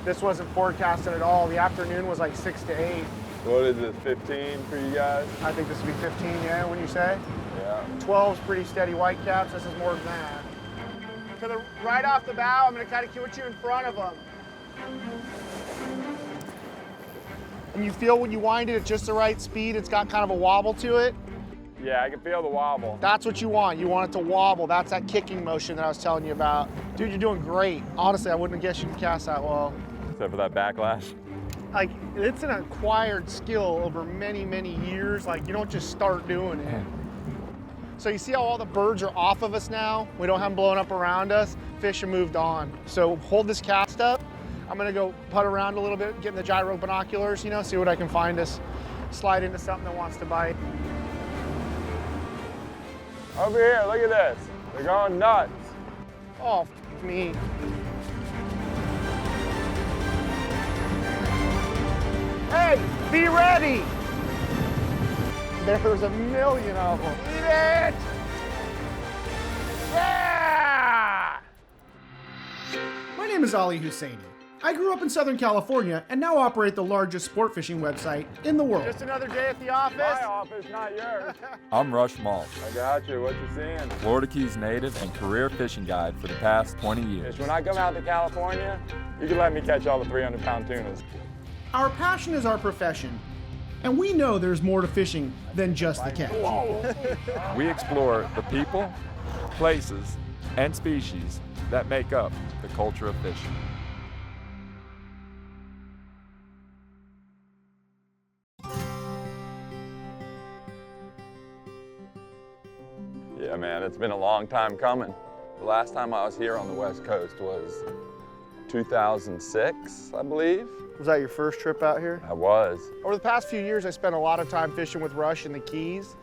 This wasn't forecasted at all. The afternoon was like 6 to 8. What is it, 15 for you guys? I think this would be 15, yeah, when you say? Yeah. 12's pretty steady white caps. This is more than that. To the right off the bow, I'm gonna kind of put you in front of them. And you feel when you wind it at just the right speed, it's got kind of a wobble to it. Yeah, I can feel the wobble. That's what you want. You want it to wobble. That's that kicking motion that I was telling you about. Dude, you're doing great. Honestly, I wouldn't have guessed you could cast that well. Except for that backlash. Like, it's an acquired skill over many, many years. Like, you don't just start doing it. So you see how all the birds are off of us now? We don't have them blowing up around us. Fish have moved on. So hold this cast up. I'm gonna go putt around a little bit, get in the gyro binoculars, you know, see what I can find us. Slide into something that wants to bite. Over here, look at this. They're going nuts. Oh, me. Hey, be ready. There's a million of them. Eat it! Yeah! My name is Ali Hussainy. I grew up in Southern California and now operate the largest sport fishing website in the world. Just another day at the office. My office, not yours. I'm Rush Maltz, I got you. What you seeing? Florida Keys native and career fishing guide for the past 20 years. When I come out to California, you can let me catch all the 300-pound tunas. Our passion is our profession, and we know there's more to fishing than just the catch. We explore the people, places, and species that make up the culture of fishing. Yeah, man, it's been a long time coming. The last time I was here on the West Coast was 2006, I believe. Was that your first trip out here? I was. Over the past few years, I spent a lot of time fishing with Rush in the Keys,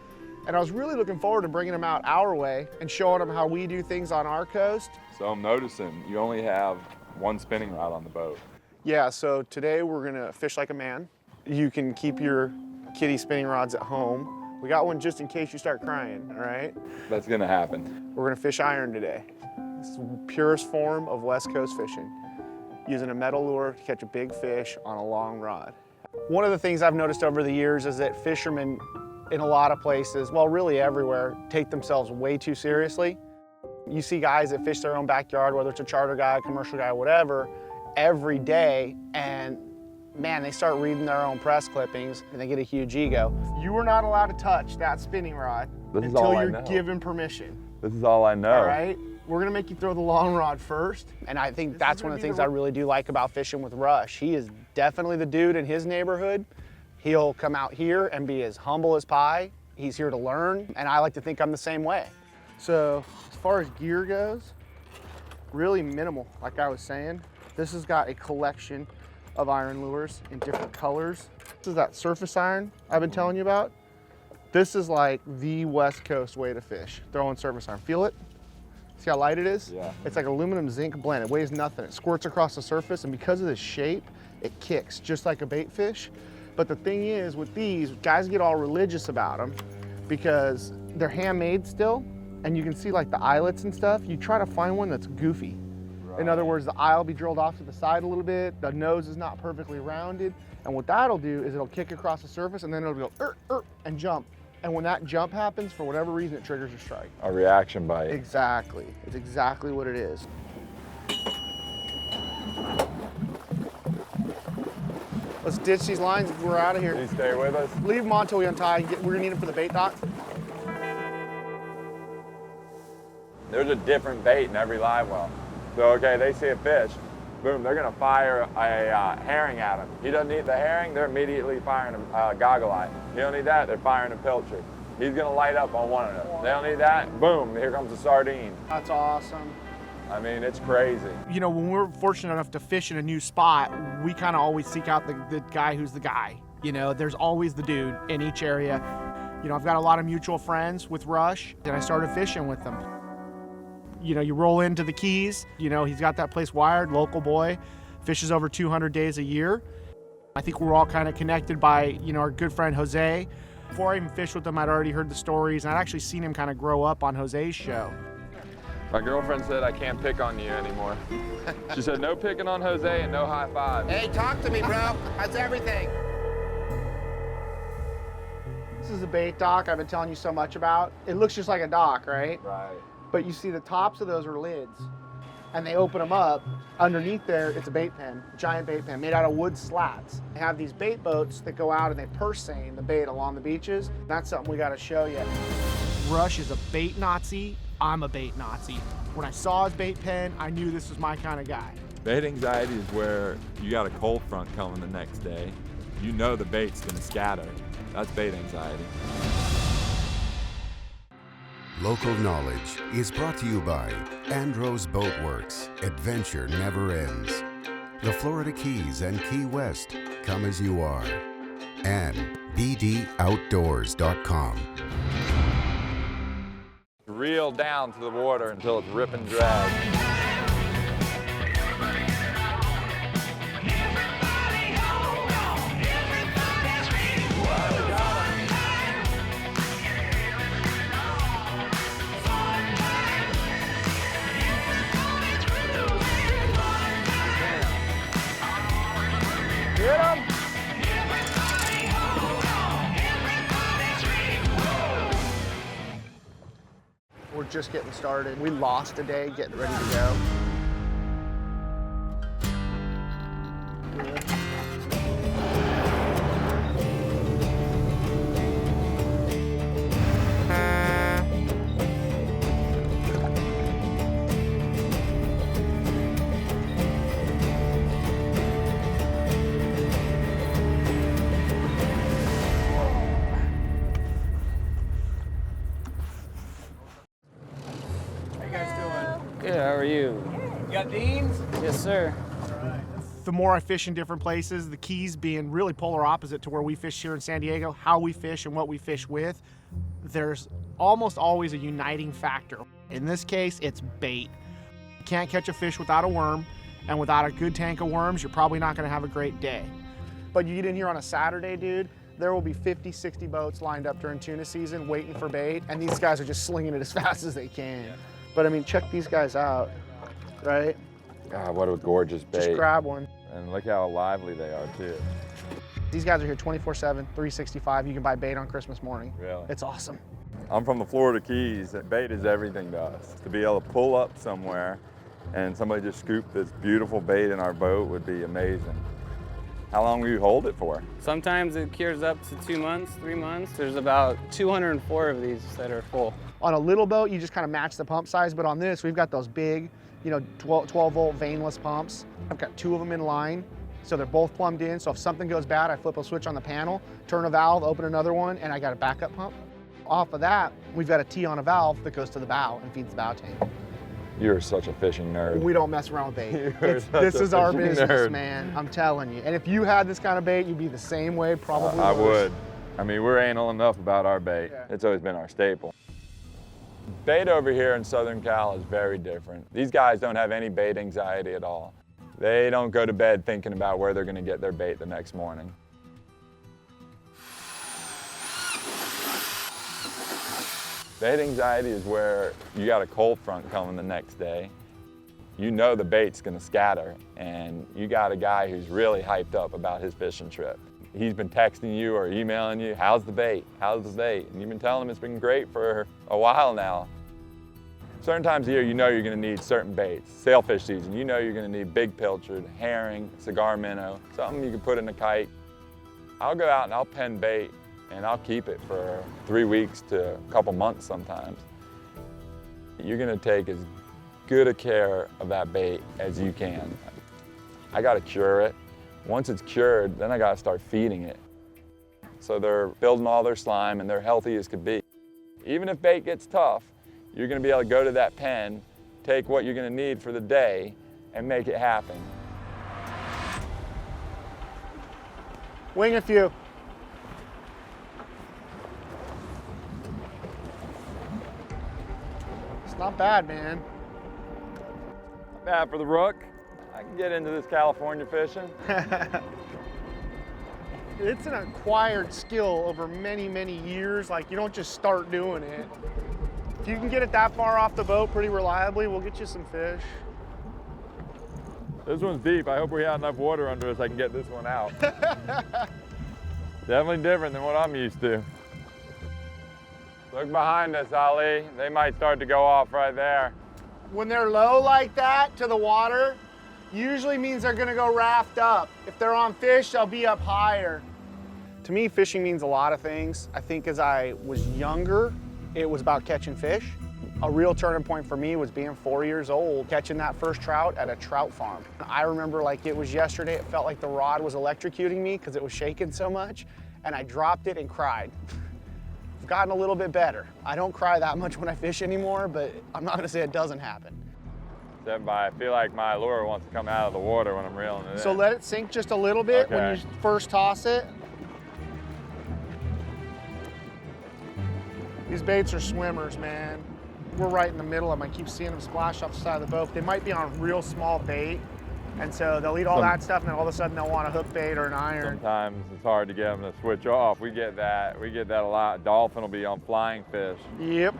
and I was really looking forward to bringing him out our way and showing him how we do things on our coast. So I'm noticing you only have one spinning rod on the boat. Yeah, so today we're gonna fish like a man. You can keep your kiddie spinning rods at home. We got one just in case you start crying, all right? That's gonna happen. We're gonna fish iron today. It's the purest form of West Coast fishing, using a metal lure to catch a big fish on a long rod. One of the things I've noticed over the years is that fishermen in a lot of places, well, really everywhere, take themselves way too seriously. You see guys that fish their own backyard, whether it's a charter guy, a commercial guy, whatever, every day, and man, they start reading their own press clippings and they get a huge ego. You are not allowed to touch that spinning rod until you're given permission. This is all I know. All right? We're gonna make you throw the long rod first. And I think that's one of the things I really do like about fishing with Rush. He is definitely the dude in his neighborhood. He'll come out here and be as humble as pie. He's here to learn, and I like to think I'm the same way. So as far as gear goes, really minimal, like I was saying. This has got a collection of iron lures in different colors. This is that surface iron I've been telling you about. This is like the West Coast way to fish, throwing surface iron. Feel it? See how light it is? Yeah. It's like aluminum zinc blend. It weighs nothing. It squirts across the surface, and because of this shape, it kicks just like a bait fish. But the thing is, with these, guys get all religious about them because they're handmade still, and you can see like the eyelets and stuff. You try to find one that's goofy. In other words, the eye will be drilled off to the side a little bit, the nose is not perfectly rounded, and what that'll do is it'll kick across the surface and then it'll go and jump. And when that jump happens, for whatever reason, it triggers a strike. A reaction bite. Exactly. It's exactly what it is. Let's ditch these lines if we're out of Can here. you stay with us? Leave them on until we untie. We're gonna need them for the bait dock. There's a different bait in every live well. So, okay, they see a fish, boom, they're gonna fire a herring at him. He doesn't need the herring, they're immediately firing a goggle eye. You don't need that, they're firing a pilchard. He's gonna light up on one of them. They don't need that, boom, here comes a sardine. That's awesome. I mean, it's crazy. You know, when we're fortunate enough to fish in a new spot, we kind of always seek out the guy who's the guy. You know, there's always the dude in each area. You know, I've got a lot of mutual friends with Rush, and I started fishing with them. You know, you roll into the Keys, you know, he's got that place wired, local boy, fishes over 200 days a year. I think we're all kind of connected by, you know, our good friend Jose. Before I even fished with him, I'd already heard the stories, and I'd actually seen him kind of grow up on Jose's show. My girlfriend said I can't pick on you anymore. She said no picking on Jose and no high five. Hey, talk to me, bro. How's everything? This is the bait dock I've been telling you so much about. It looks just like a dock, right? Right. But you see the tops of those are lids. And they open them up. Underneath there, it's a bait pen, a giant bait pen made out of wood slats. They have these bait boats that go out and they purse seine the bait along the beaches. That's something we gotta show you. Rush is a bait Nazi. I'm a bait Nazi. When I saw his bait pen, I knew this was my kind of guy. Bait anxiety is where you got a cold front coming the next day. You know the bait's gonna scatter. That's bait anxiety. Local knowledge is brought to you by Andros Boat Works. Adventure never ends. The Florida Keys and Key West, come as you are. And bdoutdoors.com. Reel down to the water until it's rip and drag. Get him! We're just getting started. We lost a day getting ready to go. Good, how are you? You got beans? Yes, sir. The more I fish in different places, the Keys being really polar opposite to where we fish here in San Diego, how we fish and what we fish with, there's almost always a uniting factor. In this case, it's bait. You can't catch a fish without a worm, and without a good tank of worms, you're probably not gonna have a great day. But you get in here on a Saturday, dude, there will be 50, 60 boats lined up during tuna season waiting for bait, and these guys are just slinging it as fast as they can. But I mean, check these guys out, right? God, what a gorgeous bait. Just grab one. And look how lively they are too. These guys are here 24/7, 365. You can buy bait on Christmas morning. Really? It's awesome. I'm from the Florida Keys. Bait is everything to us. To be able to pull up somewhere and somebody just scoop this beautiful bait in our boat would be amazing. How long will you hold it for? Sometimes it cures up to 2 months, 3 months. There's about 204 of these that are full. On a little boat, you just kind of match the pump size, but on this, we've got those big, 12-volt veinless pumps. I've got 2 of them in line, so they're both plumbed in, so if something goes bad, I flip a switch on the panel, turn a valve, open another one, and I got a backup pump. Off of that, we've got a T on a valve that goes to the bow and feeds the bow tank. You're such a fishing nerd. We don't mess around with bait. You're This such a is our fishing business, nerd. man. I'm telling you. And if you had this kind of bait, you'd be the same way, probably I worse. would. I mean, we're anal enough about our bait. Yeah. It's always been our staple. Bait over here in Southern Cal is very different. These guys don't have any bait anxiety at all. They don't go to bed thinking about where they're gonna get their bait the next morning. Bait anxiety is where you got a cold front coming the next day. You know the bait's gonna scatter, and you got a guy who's really hyped up about his fishing trip. He's been texting you or emailing you, how's the bait? How's the bait? And you've been telling him it's been great for a while now. Certain times of year, you know you're gonna need certain baits. Sailfish season, you know you're gonna need big pilchard, herring, cigar minnow, something you can put in a kite. I'll go out and I'll pen bait and I'll keep it for 3 weeks to a couple months sometimes. You're gonna take as good a care of that bait as you can. I gotta cure it. Once it's cured, then I gotta start feeding it. So they're building all their slime and they're healthy as could be. Even if bait gets tough, you're gonna be able to go to that pen, take what you're gonna need for the day, and make it happen. Wing a few. It's not bad, man. Not bad for the rook. I can get into this California fishing. It's an acquired skill over many, many years. Like, you don't just start doing it. If you can get it that far off the boat pretty reliably, we'll get you some fish. This one's deep. I hope we have enough water under us I can get this one out. Definitely different than what I'm used to. Look behind us, Ali. They might start to go off right there. When they're low like that to the water, usually means they're gonna go raft up. If they're on fish, they'll be up higher. To me, fishing means a lot of things. I think as I was younger, it was about catching fish. A real turning point for me was being 4 years old, catching that first trout at a trout farm. I remember like it was yesterday, it felt like the rod was electrocuting me because it was shaking so much, and I dropped it and cried. I've gotten a little bit better. I don't cry that much when I fish anymore, but I'm not gonna say it doesn't happen. Except I feel like my lure wants to come out of the water when I'm reeling it So in. let it sink just a little bit when Okay. you first toss it. These baits are swimmers, man. We're right in the middle of them. I keep seeing them splash off the side of the boat. They might be on real small bait, and so they'll eat all that stuff, and then all of a sudden they'll want a hook bait or an iron. Sometimes it's hard to get them to switch off. We get that a lot. Dolphin will be on flying fish, Yep.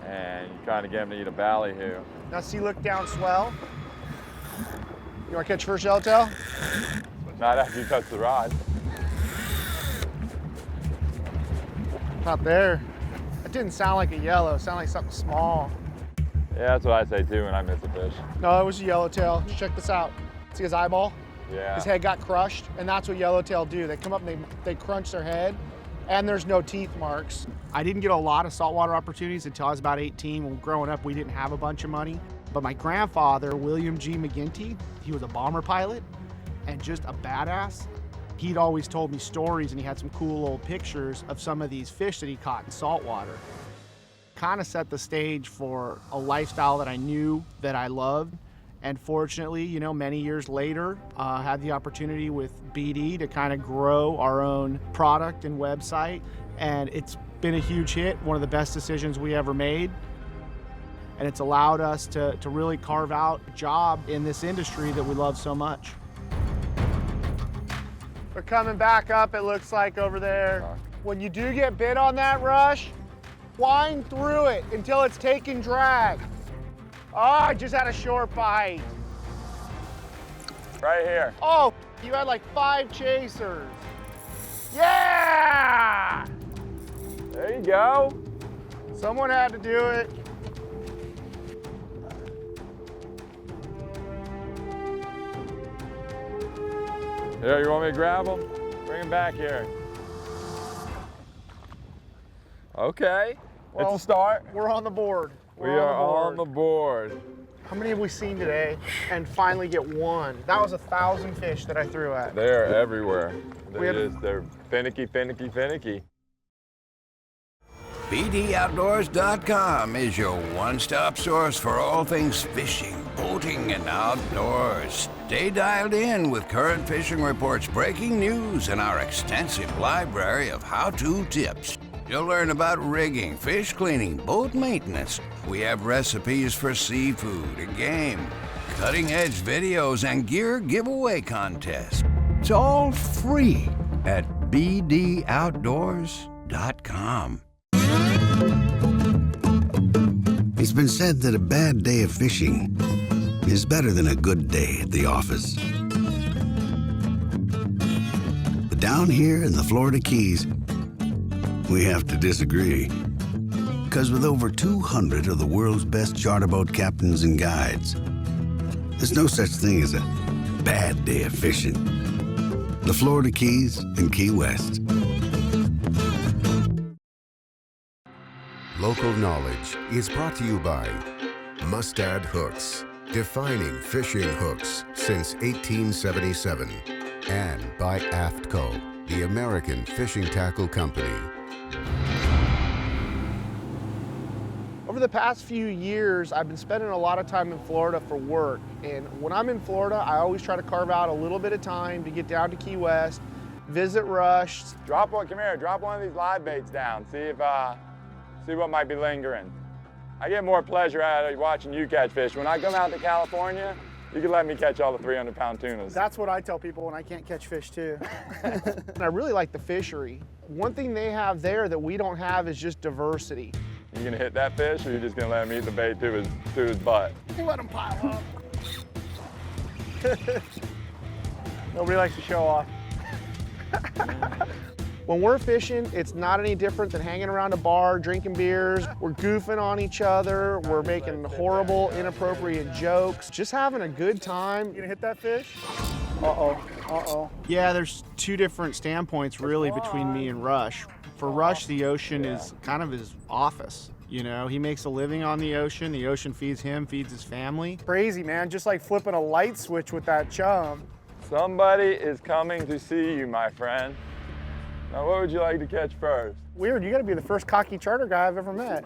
and you're trying to get them to eat a ballyhoo. Now see, look down swell. You want to catch your first yellowtail? Not after you touch the rod. Not there. It didn't sound like a yellow. It sounded like something small. Yeah, that's what I say too when I miss a fish. No, it was a yellowtail. Just check this out. See his eyeball? Yeah. His head got crushed, and that's what yellowtail do. They come up and they crunch their head, and there's no teeth marks. I didn't get a lot of saltwater opportunities until I was about 18. When growing up, we didn't have a bunch of money. But my grandfather, William G. McGinty, he was a bomber pilot and just a badass. He'd always told me stories, and he had some cool old pictures of some of these fish that he caught in saltwater. Kind of set the stage for a lifestyle that I knew that I loved. And fortunately, you know, many years later, had the opportunity with BD to kind of grow our own product and website. And it's been a huge hit, one of the best decisions we ever made. And it's allowed us to really carve out a job in this industry that we love so much. They're coming back up, it looks like, over there. When you do get bit on that rush, wind through it until it's taking drag. Oh, I just had a short bite. Right here. Oh, you had like 5 chasers. Yeah! There you go. Someone had to do it. Here, you want me to grab them? Bring them back here. Okay, Well, it's a start. We're on the board. We are on the board. How many have we seen today and finally get one? That was 1,000 fish that I threw at. They're everywhere. We had- They're finicky, finicky, finicky. BDOutdoors.com is your one-stop source for all things fishing, boating, and outdoors. Stay dialed in with current fishing reports, breaking news, and our extensive library of how-to tips. You'll learn about rigging, fish cleaning, boat maintenance. We have recipes for seafood and game, cutting-edge videos, and gear giveaway contests. It's all free at BDOutdoors.com. It's been said that a bad day of fishing is better than a good day at the office. But down here in the Florida Keys, we have to disagree. Because with over 200 of the world's best charter boat captains and guides, there's no such thing as a bad day of fishing. The Florida Keys and Key West. Local knowledge is brought to you by Mustad Hooks, defining fishing hooks since 1877, and by AFTCO, the American Fishing Tackle Company. Over the past few years, I've been spending a lot of time in Florida for work. And when I'm in Florida, I always try to carve out a little bit of time to get down to Key West, visit Rush. Drop one, come here, drop one of these live baits down. See what might be lingering. I get more pleasure out of watching you catch fish. When I come out to California, you can let me catch all the 300-pound tunas. That's what I tell people when I can't catch fish too. And I really like the fishery. One thing they have there that we don't have is just diversity. You gonna hit that fish, or you just gonna let him eat the bait to his butt? Let him pile up. Nobody likes to show off. When we're fishing, it's not any different than hanging around a bar, drinking beers. We're goofing on each other. We're making horrible, inappropriate jokes. Just having a good time. You gonna hit that fish? Uh-oh. Yeah, there's two different standpoints really between me and Rush. For Rush, the ocean is kind of his office. You know, he makes a living on the ocean feeds him, feeds his family. Crazy, man, just like flipping a light switch with that chum. Somebody is coming to see you, my friend. Now, what would you like to catch first? Weird, you gotta be the first cocky charter guy I've ever met.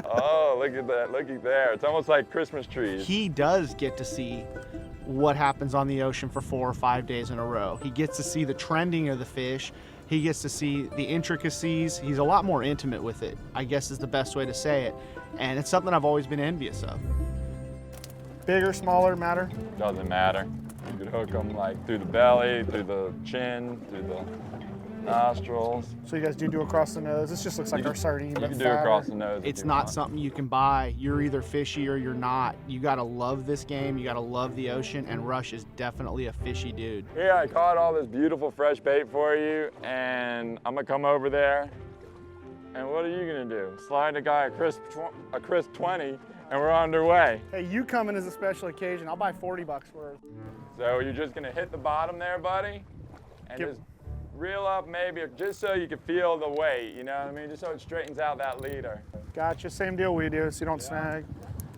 Oh, look at that, looky there. It's almost like Christmas trees. He does get to see what happens on the ocean for 4 or 5 days in a row. He gets to see the trending of the fish. He gets to see the intricacies. He's a lot more intimate with it, I guess is the best way to say it. And it's something I've always been envious of. Bigger, smaller, matter? Doesn't matter. You could hook them like through the belly, through the chin, through the nostrils. So you guys do across the nose? This just looks like our sardine, but You can do across the nose. It's not something you can buy. You're either fishy or you're not. You gotta love this game, you gotta love the ocean, and Rush is definitely a fishy dude. Here, I caught all this beautiful fresh bait for you, and I'm gonna come over there. And what are you gonna do? Slide a guy a crisp 20, and we're underway. Hey, you coming as a special occasion. I'll buy 40 bucks worth. So you're just gonna hit the bottom there, buddy, and just reel up maybe, just so you can feel the weight, you know what I mean? Just so it straightens out that leader. Gotcha, same deal we do, so you don't snag.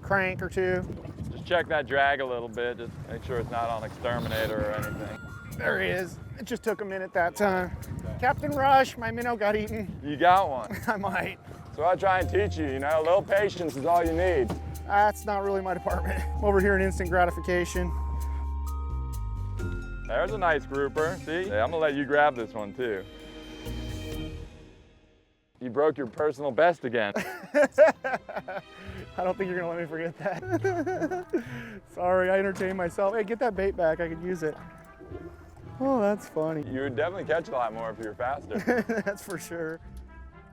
Crank or two. Just check that drag a little bit, just make sure it's not on exterminator or anything. There he is. It just took a minute that time. Captain Rush, my minnow got eaten. You got one. I might. So I try and teach you, you know, a little patience is all you need. That's not really my department. I'm over here in instant gratification. There's a nice grouper, see? Hey, I'm gonna let you grab this one too. You broke your personal best again. I don't think you're gonna let me forget that. Sorry, I entertained myself. Hey, get that bait back, I could use it. Oh, that's funny. You would definitely catch a lot more if you were faster. That's for sure.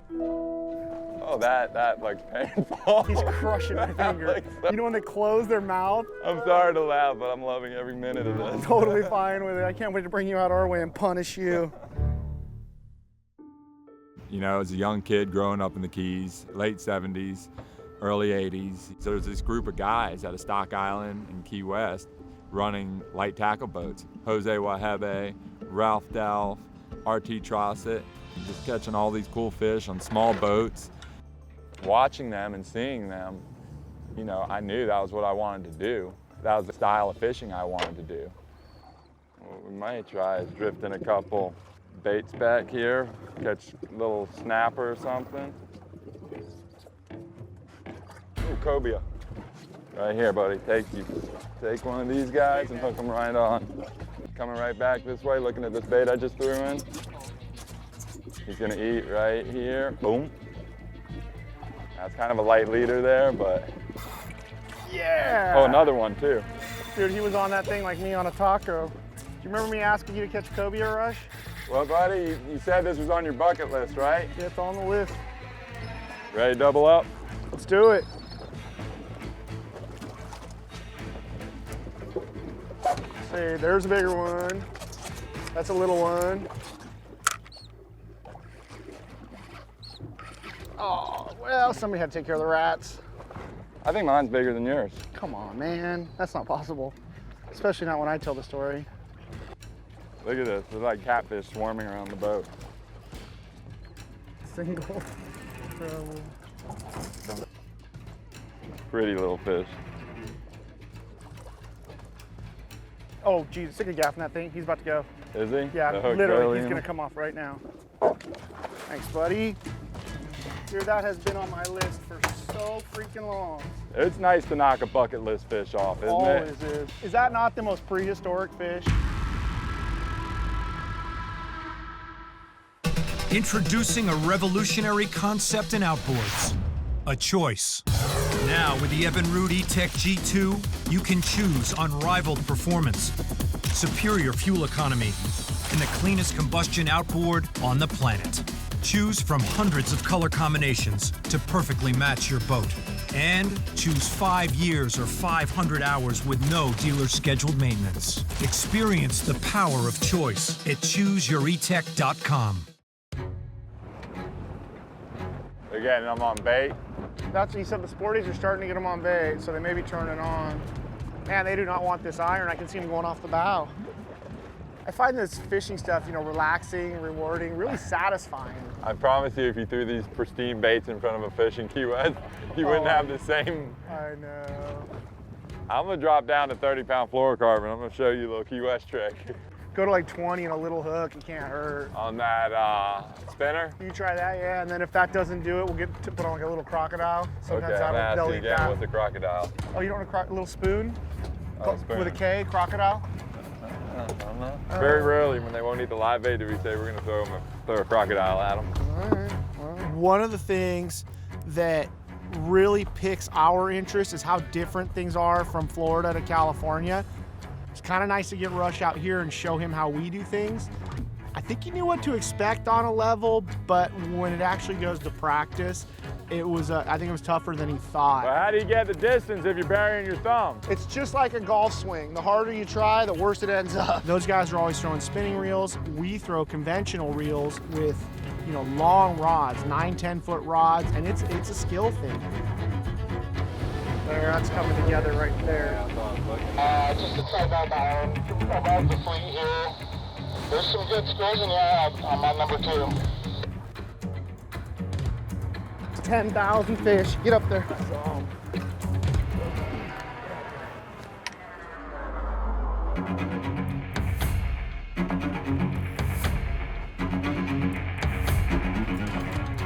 Oh, that looks painful. He's crushing my finger. You know when they close their mouth? I'm sorry to laugh, but I'm loving every minute of this. Totally fine with it. I can't wait to bring you out our way and punish you. You know, as a young kid growing up in the Keys, late 70s, early 80s, so there's this group of guys at a Stock Island in Key West running light tackle boats. Jose Wahebe, Ralph Delph, RT Trossett, just catching all these cool fish on small boats. Watching them and seeing them, you know, I knew that was what I wanted to do. That was the style of fishing I wanted to do. What we might try is drifting a couple baits back here, catch a little snapper or something. Ooh, cobia. Right here, buddy. Take one of these guys and hook them right on. Coming right back this way, looking at this bait I just threw in. He's gonna eat right here. Boom. That's kind of a light leader there, but. Yeah! Oh, another one too. Dude, he was on that thing like me on a taco. Do you remember me asking you to catch cobia, Rush? Well, buddy, you said this was on your bucket list, right? Yeah, it's on the list. Ready to double up? Let's do it. Hey, there's a bigger one. That's a little one. Oh, well, somebody had to take care of the rats. I think mine's bigger than yours. Come on, man. That's not possible. Especially not when I tell the story. Look at this. There's like catfish swarming around the boat. Single trouble. Pretty little fish. Oh, geez, stick a gaff in that thing. He's about to go. Is he? Yeah, The hook literally, barely he's in gonna him? come off right now. Thanks, buddy. Dude, that has been on my list for so freaking long. It's nice to knock a bucket list fish off, isn't Always it? is. Is that not the most prehistoric fish? Introducing a revolutionary concept in outboards, a choice. Now with the Evinrude E-Tech G2, you can choose unrivaled performance, superior fuel economy, and the cleanest combustion outboard on the planet. Choose from hundreds of color combinations to perfectly match your boat. And choose 5 years or 500 hours with no dealer scheduled maintenance. Experience the power of choice at ChooseYourEtech.com. They're getting them on bait. That's what you said. The sporties are starting to get them on bait, so they may be turning on. Man, they do not want this iron. I can see them going off the bow. I find this fishing stuff, you know, relaxing, rewarding, really satisfying. I promise you, if you threw these pristine baits in front of a fish in Key West, you wouldn't have the same. I know. I'm gonna drop down to 30-pound fluorocarbon. I'm gonna show you a little Key West trick. Go to like 20 and a little hook, you can't hurt. On that spinner. You try that, yeah, and then if that doesn't do it, we'll get to put on like a little crocodile. Sometimes Okay, I'm gonna ask they'll you eat again, that. what's a crocodile? Oh, you don't want a little spoon? Spoon. With a K, crocodile? Very rarely when they won't eat the live bait do we say we're gonna throw a crocodile at them. All right. One of the things that really picks our interest is how different things are from Florida to California. It's kind of nice to get Rush out here and show him how we do things. I think he knew what to expect on a level, but when it actually goes to practice, it was, I think it was tougher than he thought. But how do you get the distance if you're burying your thumb? It's just like a golf swing. The harder you try, the worse it ends up. Those guys are always throwing spinning reels. We throw conventional reels with, you know, long rods, 9-10 foot rods, and it's a skill thing. There, that's coming together right there. Just inside that iron, above the fleet here. There's some good schools in here. I'm on number 2. 10,000 fish. Get up there.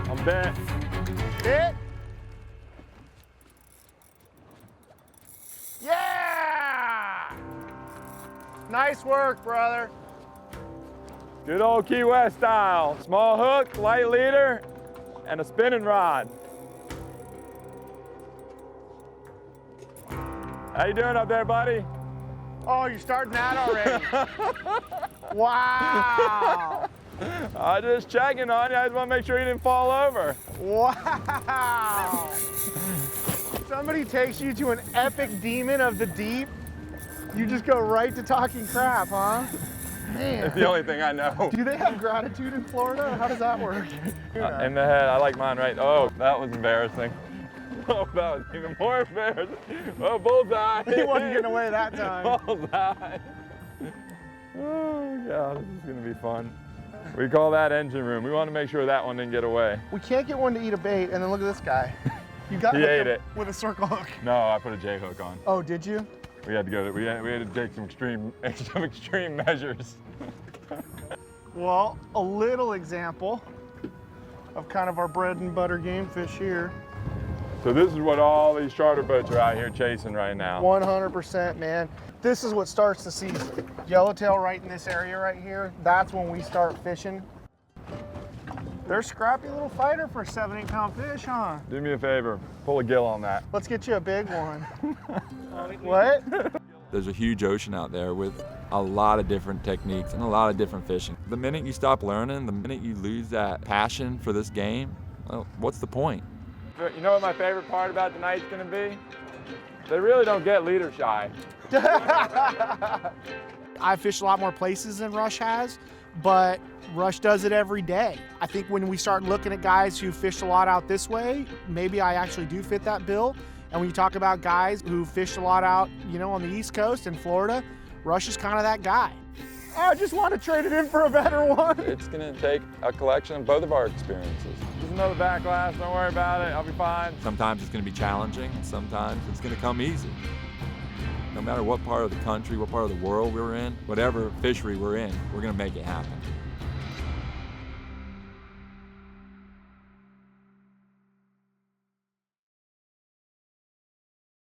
I'm bent. Hit. Yeah! Nice work, brother. Good old Key West style. Small hook, light leader, and a spinning rod. How you doing up there, buddy? Oh, you're starting that already. Wow. I'm just checking on you. I just want to make sure you didn't fall over. Wow. Somebody takes you to an epic demon of the deep. You just go right to talking crap, huh? Man. It's the only thing I know. Do they have gratitude in Florida? How does that work? In the head. I like mine right. Oh, that was embarrassing. Oh, that was even more embarrassing. Oh, bullseye. He wasn't getting away that time. Bullseye. Oh, God, this is going to be fun. We call that engine room. We want to make sure that one didn't get away. We can't get one to eat a bait, and then look at this guy. You got He ate it. With a circle hook. No, I put a J hook on. Oh, did you? We had to go. We had to take some extreme measures. Well, a little example of kind of our bread and butter game fish here. So this is what all these charter boats are out here chasing right now. 100%, man. This is what starts the season. Yellowtail right in this area right here. That's when we start fishing. They're a scrappy little fighter for a 7-8 pound fish, huh? Do me a favor, pull a gill on that. Let's get you a big one. What? There's a huge ocean out there with a lot of different techniques and a lot of different fishing. The minute you stop learning, the minute you lose that passion for this game, well, what's the point? You know what my favorite part about tonight's gonna be? They really don't get leader shy. I've fished a lot more places than Rush has, but Rush does it every day. I think when we start looking at guys who fish a lot out this way, maybe I actually do fit that bill. And when you talk about guys who fish a lot out, you know, on the East Coast in Florida, Rush is kind of that guy. I just want to trade it in for a better one. It's gonna take a collection of both of our experiences. There's another back glass, don't worry about it, I'll be fine. Sometimes it's going to be challenging, and sometimes it's going to come easy. No matter what part of the country, what part of the world we're in, whatever fishery we're in, we're going to make it happen.